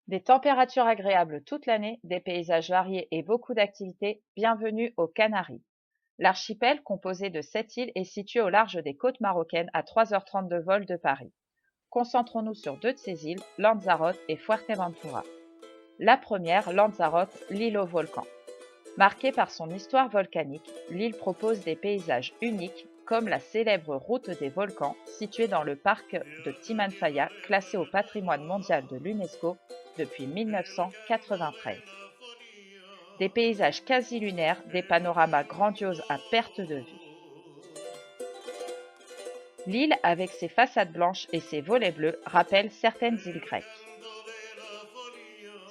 Des températures agréables toute l'année, des paysages variés et beaucoup d'activités, bienvenue aux Canaries. L'archipel, composé de 7 îles, est situé au large des côtes marocaines à 3h30 de vol de Paris. Concentrons-nous sur deux de ces îles, Lanzarote et Fuerteventura. La première, Lanzarote, l'île au volcan. Marquée par son histoire volcanique, l'île propose des paysages uniques comme la célèbre route des volcans située dans le parc de Timanfaya, classé au patrimoine mondial de l'UNESCO depuis 1993. Des paysages quasi lunaires, des panoramas grandioses à perte de vue. L'île, avec ses façades blanches et ses volets bleus, rappelle certaines îles grecques.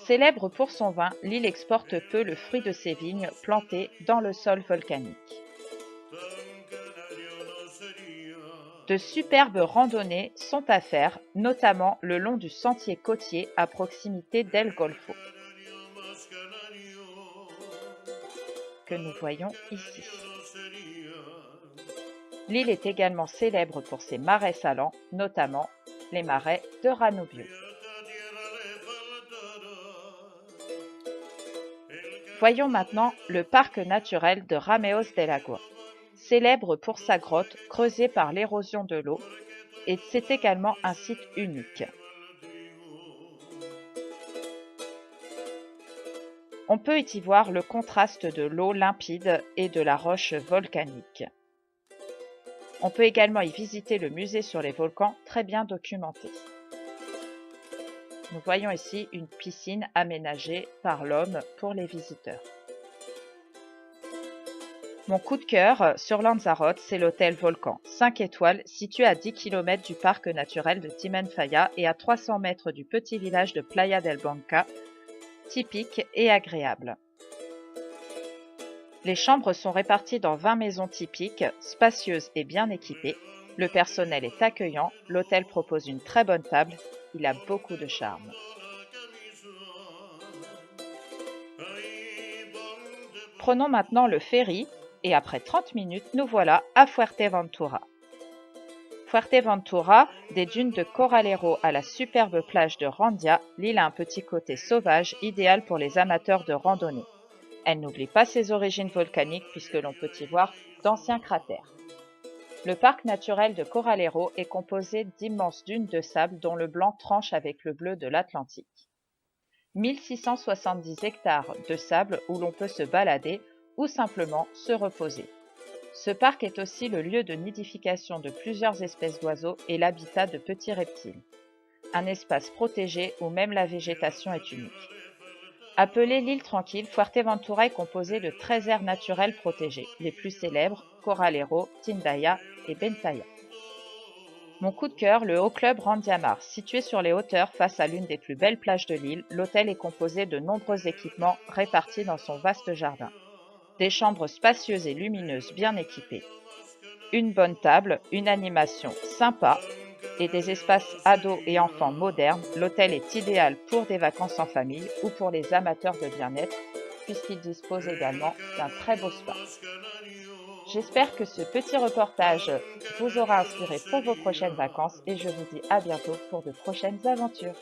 Célèbre pour son vin, l'île exporte peu le fruit de ses vignes plantées dans le sol volcanique. De superbes randonnées sont à faire, notamment le long du sentier côtier à proximité d'El Golfo, que nous voyons ici. L'île est également célèbre pour ses marais salants, notamment les marais de Ranubio. Voyons maintenant le parc naturel de Rameos del Agua, célèbre pour sa grotte creusée par l'érosion de l'eau, et c'est également un site unique. On peut y voir le contraste de l'eau limpide et de la roche volcanique. On peut également y visiter le musée sur les volcans, très bien documenté. Nous voyons ici une piscine aménagée par l'homme pour les visiteurs. Mon coup de cœur sur Lanzarote, c'est l'hôtel Volcan, 5 étoiles, situé à 10 km du parc naturel de Timanfaya et à 300 mètres du petit village de Playa del Banca, typique et agréable. Les chambres sont réparties dans 20 maisons typiques, spacieuses et bien équipées. Le personnel est accueillant, l'hôtel propose une très bonne table, il a beaucoup de charme. Prenons maintenant le ferry et après 30 minutes, nous voilà à Fuerteventura. Fuerteventura, des dunes de Coralero à la superbe plage de Randia, l'île a un petit côté sauvage, idéal pour les amateurs de randonnée. Elle n'oublie pas ses origines volcaniques puisque l'on peut y voir d'anciens cratères. Le parc naturel de Coralero est composé d'immenses dunes de sable dont le blanc tranche avec le bleu de l'Atlantique. 1670 hectares de sable où l'on peut se balader ou simplement se reposer. Ce parc est aussi le lieu de nidification de plusieurs espèces d'oiseaux et l'habitat de petits reptiles. Un espace protégé où même la végétation est unique. Appelée l'île tranquille, Fuerteventura est composée de 13 aires naturelles protégées, les plus célèbres, Coralero, Tindaya et Bentaya. Mon coup de cœur, le Haut Club Randiamar, situé sur les hauteurs face à l'une des plus belles plages de l'île, l'hôtel est composé de nombreux équipements répartis dans son vaste jardin. Des chambres spacieuses et lumineuses bien équipées, une bonne table, une animation sympa et des espaces ados et enfants modernes, l'hôtel est idéal pour des vacances en famille ou pour les amateurs de bien-être, puisqu'il dispose également d'un très beau spa. J'espère que ce petit reportage vous aura inspiré pour vos prochaines vacances et je vous dis à bientôt pour de prochaines aventures.